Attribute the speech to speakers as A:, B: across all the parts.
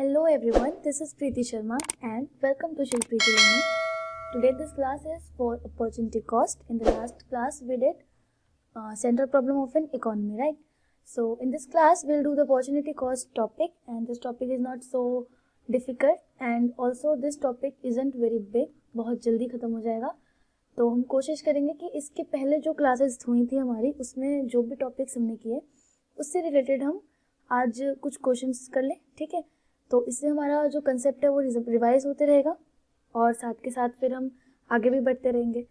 A: Hello everyone, this is Preeti Sharma and welcome to Shil Preeti Learning. Today this class is for opportunity cost. In the last class we did central problem of an economy, right? So in this class we'll do the opportunity cost topic, and this topic is not so difficult and also this topic isn't very big, बहुत जल्दी ख़त्म हो जाएगा. तो हम कोशिश करेंगे कि इसके पहले जो क्लासेस हुई थी हमारी उसमें जो भी टॉपिक्स हमने किए उससे रिलेटेड हम आज कुछ क्वेश्चंस कर लें, ठीक है. तो इससे हमारा जो कंसेप्ट है वो रिवाइज होते रहेगा और साथ के साथ फिर हम आगे भी बढ़ते रहेंगे.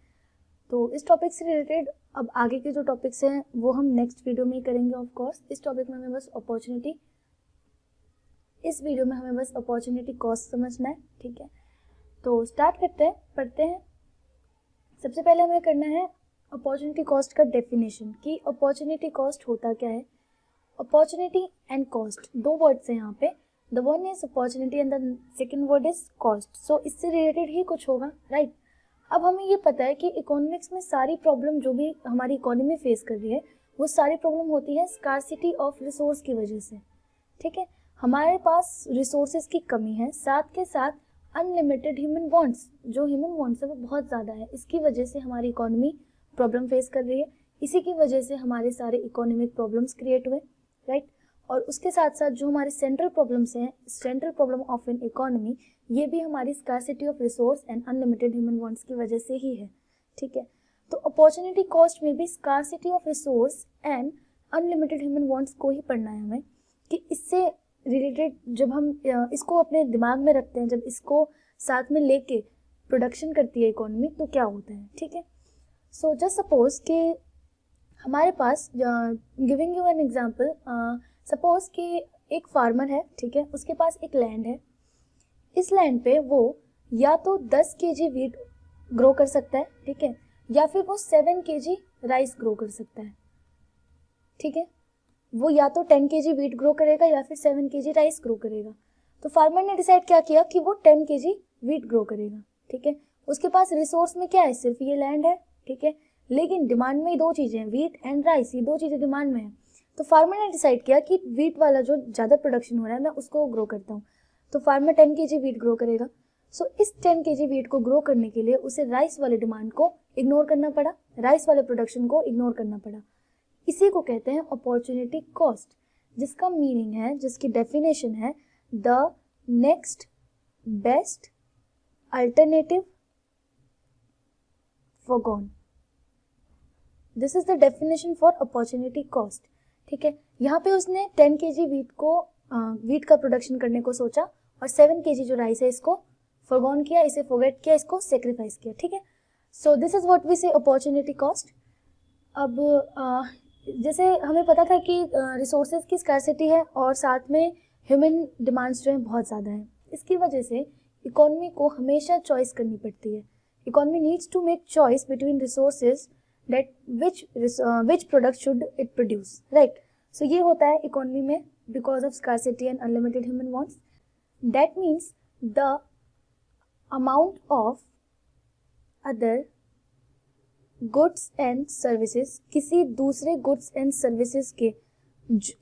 A: तो इस टॉपिक से रिलेटेड अब आगे के जो टॉपिक्स हैं वो हम नेक्स्ट वीडियो में ही करेंगे. ऑफ कोर्स इस टॉपिक में हमें बस इस वीडियो में हमें बस अपॉर्चुनिटी कॉस्ट समझना है, ठीक है. तो स्टार्ट करते हैं, पढ़ते हैं. सबसे पहले हमें करना है अपॉर्चुनिटी कॉस्ट का डेफिनेशन कि अपॉर्चुनिटी कॉस्ट होता क्या है. अपॉर्चुनिटी एंड कॉस्ट दो वर्ड्स हैं यहाँ पे. The one is opportunity and the second word is cost. So इससे रिलेटेड ही कुछ होगा, राइट. अब हमें ये पता है कि इकोनॉमिक्स में सारी प्रॉब्लम जो भी हमारी इकोनॉमी फेस कर रही है वो सारी प्रॉब्लम होती है स्कार्सिटी ऑफ रिसोर्स की वजह से, ठीक है. हमारे पास रिसोर्सेज की कमी है, साथ के साथ अनलिमिटेड ह्यूमन वांट्स, जो ह्यूमन वांट्स है वो बहुत ज़्यादा है. इसकी वजह से हमारी इकोनॉमी प्रॉब्लम फेस कर रही है. इसी की वजह से हमारे सारे इकोनॉमिक प्रॉब्लम्स क्रिएट हुए, राइट. और उसके साथ साथ जो हमारे सेंट्रल प्रॉब्लम्स हैं, central problem of an economy, ये भी हमारी scarcity of resource and unlimited human wants की वजह से ही है, ठीक है. तो अपॉर्चुनिटी कॉस्ट में भी scarcity of resource and unlimited human wants को ही पढ़ना है हमें कि इससे रिलेटेड जब हम इसको अपने दिमाग में रखते हैं, जब इसको साथ में लेके प्रोडक्शन करती है इकोनॉमी तो क्या होता है, ठीक है. सो जस्ट सपोज कि हमारे पास, giving you an example, suppose कि एक फार्मर है, ठीक है. उसके पास एक लैंड है. इस लैंड पे वो या तो 10 kg वीट ग्रो कर सकता है, ठीक है, या फिर वो 7 kg राइस ग्रो कर सकता है, ठीक है. वो या तो 10 kg वीट ग्रो करेगा या फिर 7 kg राइस ग्रो करेगा. तो फार्मर ने डिसाइड क्या किया कि वो 10 kg वीट ग्रो करेगा, ठीक है. उसके पास रिसोर्स में क्या है, सिर्फ ये लैंड है, ठीक है. लेकिन डिमांड में दो चीज़ें हैं, वीट एंड राइस, ये दो चीज़ें डिमांड में है. तो फार्मर ने डिसाइड किया कि वीट वाला जो ज़्यादा प्रोडक्शन हो रहा है मैं उसको ग्रो करता हूँ. तो फार्मर 10 kg वीट ग्रो करेगा. सो इस 10 kg वीट को ग्रो करने के लिए उसे राइस वाले डिमांड को इग्नोर करना पड़ा, राइस वाले प्रोडक्शन को इग्नोर करना पड़ा. इसी को कहते हैं अपॉर्चुनिटी कॉस्ट, जिसका मीनिंग है, जिसकी डेफिनेशन है the next best alternative foregone. This is the definition for opportunity cost, ठीक है. यहाँ पे उसने 10 kg वीट का प्रोडक्शन करने को सोचा और 7 kg जो राइस है इसको फॉरगॉन किया, इसे फॉरगेट किया, इसको सेक्रीफाइस किया, ठीक है. So this is what we say opportunity cost. अब जैसे हमें पता था कि रिसोर्सेज की स्कार्सिटी है और साथ में ह्यूमन डिमांड्स जो हैं बहुत ज़्यादा हैं. इसकी वजह से इकोनॉमी को हमेशा चॉइस करनी पड़ती है. Economy needs to make choice between resources that which product should it produce, right. So ये होता है इकोनॉमी में because of scarcity and unlimited human wants. That means the amount of other goods and services, किसी दूसरे goods and services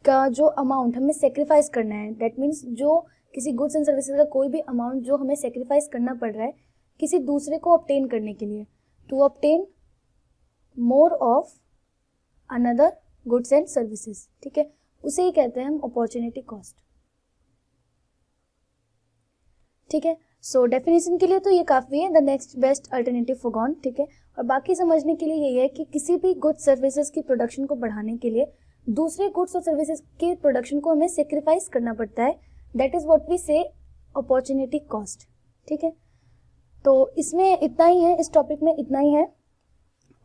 A: का जो amount हमें sacrifice करना है, that means जो किसी goods and services का कोई भी अमाउंट जो हमें सेक्रीफाइस करना पड़ रहा है किसी दूसरे को obtain करने के लिए, to obtain more of another goods and services, ठीक है, उसे ही कहते हैं हम अपॉर्चुनिटी कॉस्ट, ठीक है. सो डेफिनेशन के लिए तो ये काफ़ी है, the next best alternative foregone, ठीक है. और बाकी समझने के लिए यही है कि किसी भी गुड्स सर्विसेज की प्रोडक्शन को बढ़ाने के लिए दूसरे गुड्स और सर्विसेज के प्रोडक्शन को हमें सेक्रीफाइस करना पड़ता है. That is what we say opportunity cost, ठीक है. तो इसमें इतना ही है, इस टॉपिक में इतना ही है.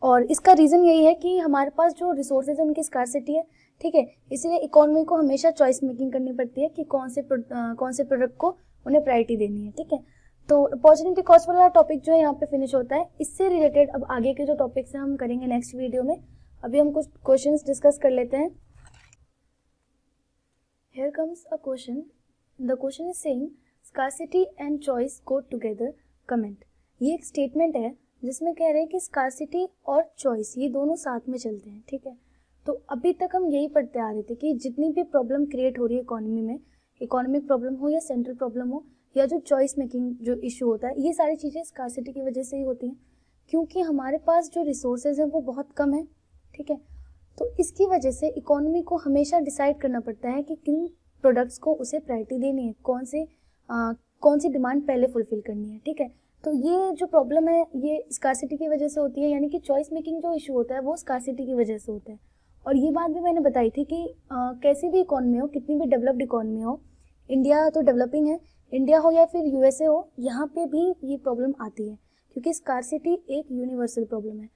A: और इसका रीज़न यही है कि हमारे पास जो रिसोर्सेज है उनकी स्कार्सिटी है, ठीक है. इसलिए इकोनॉमी को हमेशा चॉइस मेकिंग करनी पड़ती है कि कौन से प्रोडक्ट को उन्हें प्रायोरिटी देनी है, ठीक है. तो अपॉर्चुनिटी कॉस्ट वाला टॉपिक जो है यहाँ पे फिनिश होता है. इससे रिलेटेड अब आगे के जो टॉपिक्स हैं हम करेंगे नेक्स्ट वीडियो में. अभी हम कुछ क्वेश्चंस डिस्कस कर लेते हैं. Here comes a question. The question is saying scarcity and choice go together, comment. ये एक स्टेटमेंट है जिसमें कह रहे हैं कि स्कार्सिटी और चॉइस ये दोनों साथ में चलते हैं, ठीक है. तो अभी तक हम यही पढ़ते आ रहे थे कि जितनी भी प्रॉब्लम क्रिएट हो रही है इकोनॉमी में, इकोनॉमिक प्रॉब्लम हो या सेंट्रल प्रॉब्लम हो या जो चॉइस मेकिंग जो इशू होता है, ये सारी चीज़ें स्कार्सिटी की वजह से ही होती हैं, क्योंकि हमारे पास जो रिसोर्सेज हैं वो बहुत कम है, ठीक है। तो इसकी वजह से इकोनॉमी को हमेशा डिसाइड करना पड़ता है कि किन प्रोडक्ट्स को उसे प्रायोरिटी देनी है, कौन सी डिमांड पहले फुलफिल करनी है, ठीक है। तो ये जो प्रॉब्लम है ये स्कार्सिटी की वजह से होती है, यानी कि चॉइस मेकिंग जो इशू होता है वो स्कार्सिटी की वजह से होता है। और ये बात भी मैंने बताई थी कि कैसी भी इकॉनमी हो, कितनी भी डेवलप्ड इकॉनमी हो, इंडिया तो डेवलपिंग है, इंडिया हो या फिर यूएसए हो, यहाँ पे भी ये प्रॉब्लम आती है, क्योंकि स्कार्सिटी एक यूनिवर्सल प्रॉब्लम है।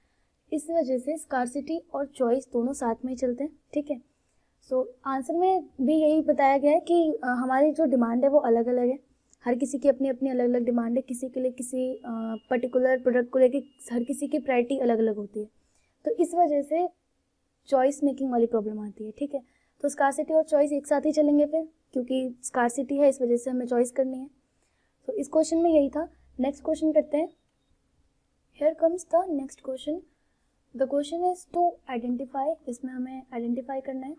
A: इस वजह से स्कार्सिटी और चॉइस दोनों साथ में चलते हैं, ठीक है। सो आंसर में भी यही बताया गया है कि हमारी जो डिमांड है वो अलग अलग है, हर किसी की अपनी अपनी अलग अलग डिमांड है, किसी के लिए किसी पर्टिकुलर प्रोडक्ट को लेके हर किसी की प्रायोरिटी अलग अलग होती है। तो इस वजह से चॉइस मेकिंग वाली प्रॉब्लम आती है, ठीक है। तो स्कार्सिटी और चॉइस एक साथ ही चलेंगे फिर, क्योंकि स्कार्सिटी है इस वजह से हमें चॉइस करनी है। तो इस क्वेश्चन में यही था। नेक्स्ट क्वेश्चन करते हैं। Here comes the next question. The question is to identify, इसमें हमें आइडेंटिफाई करना है,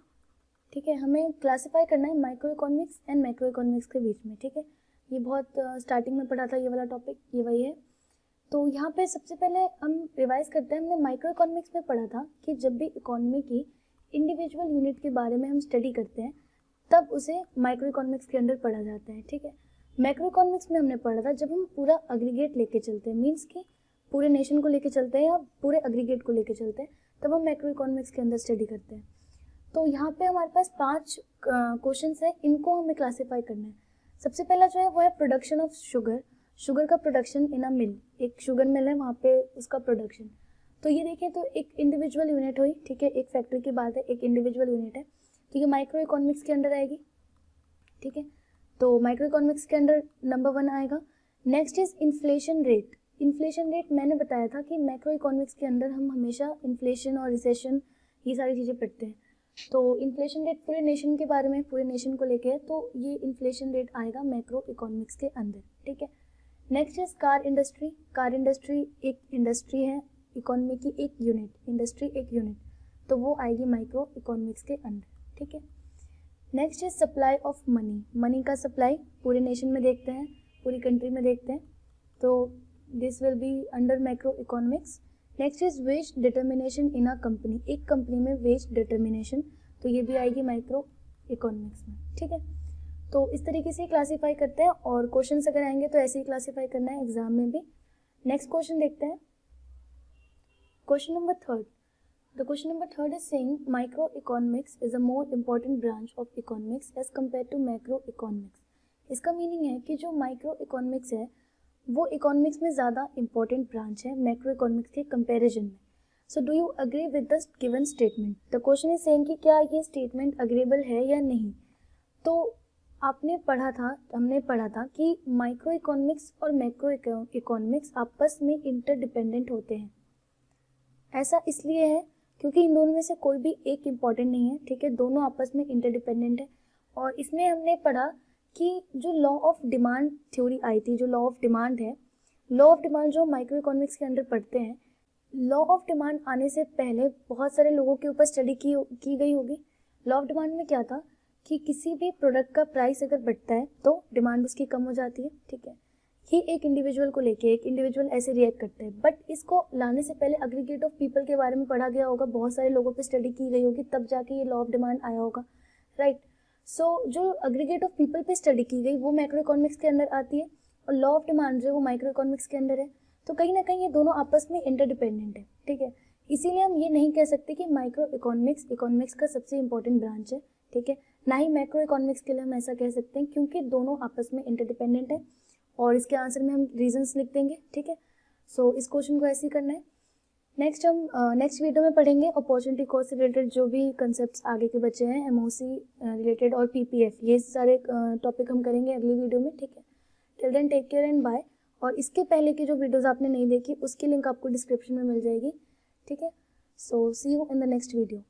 A: ठीक है। हमें क्लासीफाई करना है micro economics and macro economics के बीच में, ठीक है। ये बहुत स्टार्टिंग में पढ़ा था ये वाला टॉपिक, ये वही है। तो यहाँ पे सबसे पहले हम रिवाइज करते हैं। हमने माइक्रो इकोनॉमिक्स में पढ़ा था कि जब भी इकोनॉमी की इंडिविजुअल यूनिट के बारे में हम स्टडी करते हैं तब उसे माइक्रो इकोनॉमिक्स के अंडर पढ़ा जाता है, ठीक है। मैक्रो इकोनॉमिक्स में हमने पढ़ा था जब हम पूरा अग्रीगेट लेके चलते हैं, मीन्स कि पूरे नेशन को लेके चलते हैं या पूरे अग्रीगेट को लेके चलते हैं, तब हम मैक्रो इकोनॉमिक्स के अंदर स्टडी करते हैं। तो यहाँ पे हमारे पास 5 क्वेश्चन है, इनको हमें क्लासीफाई करना है। सबसे पहला जो है वो है प्रोडक्शन ऑफ शुगर, शुगर का प्रोडक्शन इन अ मिल, एक शुगर मिल है वहाँ पे उसका प्रोडक्शन। तो ये देखिए, तो एक इंडिविजुअल यूनिट हुई, ठीक है, एक फैक्ट्री की बात है, एक इंडिविजुअल यूनिट है, तो ये माइक्रो इकोनॉमिक्स के अंडर आएगी, ठीक है। तो माइक्रो इकोनॉमिक्स के अंडर नंबर 1 आएगा। Next is inflation rate. Inflation rate मैंने बताया था कि मैक्रो इकोनॉमिक्स के अंदर हम हमेशा इन्फ्लेशन और रिसेशन ये सारी चीज़ें पढ़ते हैं। तो इन्फ्लेशन रेट पूरे नेशन के बारे में, पूरे नेशन को लेके है, तो ये इन्फ्लेशन रेट आएगा मैक्रो इकोनॉमिक्स के अंदर, ठीक है। Next is car industry. Car industry एक इंडस्ट्री है, इकोनॉमी की एक यूनिट, इंडस्ट्री एक यूनिट, तो वो आएगी माइक्रो इकोनॉमिक्स के अंदर, ठीक है। Next is supply of money. Money का सप्लाई पूरे नेशन में देखते हैं, पूरी कंट्री में देखते हैं, तो this will be under macro economics. Next is wage determination in a company, एक कंपनी में वेज डिटर्मिनेशन, तो ये भी आएगी माइक्रो इकोनॉमिक्स में, ठीक है। तो इस तरीके से क्लासीफाई करते हैं, और क्वेश्चंस अगर आएंगे तो ऐसे ही क्लासीफाई करना है एग्जाम में भी। नेक्स्ट क्वेश्चन देखते हैं, question number 3। The question number 3 is saying micro economics is a more important branch of economics as compare to macro economics. इसका मीनिंग है कि जो माइक्रो इकोनॉमिक्स है वो इकोनॉमिक्स में ज़्यादा इंपॉर्टेंट ब्रांच है मैक्रो इकोनॉमिक्स के कंपेरिजन में। So do you agree with the given statement. The question is saying कि क्या ये स्टेटमेंट अग्रीबल है या नहीं। तो आपने पढ़ा था, हमने पढ़ा था कि माइक्रो इकोनॉमिक्स और मैक्रो इकोनॉमिक्स आपस में इंटरडिपेंडेंट होते हैं। ऐसा इसलिए है क्योंकि इन दोनों में से कोई भी एक इम्पॉर्टेंट नहीं है, ठीक है, दोनों आपस में इंटरडिपेंडेंट है। और इसमें हमने पढ़ा कि जो लॉ ऑफ डिमांड थ्योरी आई थी, जो लॉ ऑफ डिमांड है, लॉ ऑफ डिमांड जो माइक्रो इकोनॉमिक्स के अंदर पढ़ते हैं, लॉ ऑफ डिमांड आने से पहले बहुत सारे लोगों के ऊपर स्टडी की गई होगी। लॉ ऑफ डिमांड में क्या था कि किसी भी प्रोडक्ट का प्राइस अगर बढ़ता है तो डिमांड उसकी कम हो जाती है, ठीक है। ये एक इंडिविजुअल को लेके, एक इंडिविजुअल ऐसे रिएक्ट करते हैं, बट इसको लाने से पहले एग्रीगेट ऑफ पीपल के बारे में पढ़ा गया होगा, बहुत सारे लोगों पे स्टडी की गई होगी, तब जाके ये लॉ ऑफ डिमांड आया होगा, राइट। सो जो एग्रीगेट ऑफ पीपल पे स्टडी की गई वो मैक्रो इकोनॉमिक्स के अंदर आती है, और लॉ ऑफ डिमांड जो है वो माइक्रो इकोनॉमिक्स के अंदर है। तो कहीं ना कहीं ये दोनों आपस में इंटरडिपेंडेंट है, ठीक है। इसीलिए हम ये नहीं कह सकते कि माइक्रो इकोनॉमिक्स इकोनॉमिक्स का सबसे इंपॉर्टेंट ब्रांच है, ठीक है, ना ही मैक्रो इकोनॉमिक्स के लिए हम ऐसा कह सकते हैं, क्योंकि दोनों आपस में इंटरडिपेंडेंट है। और इसके आंसर में हम रीजंस लिख देंगे, ठीक है। सो इस क्वेश्चन को ऐसे ही करना है। नेक्स्ट हम नेक्स्ट वीडियो में पढ़ेंगे अपॉर्चुनिटी कॉस्ट से रिलेटेड जो भी कंसेप्ट्स आगे के बचे हैं, एमओसी रिलेटेड और पीपीएफ, ये सारे टॉपिक हम करेंगे अगली वीडियो में, ठीक है। Till then take care and bye. और इसके पहले की जो वीडियोस आपने नहीं देखी उसकी लिंक आपको डिस्क्रिप्शन में मिल जाएगी, ठीक है। So see you in the next video.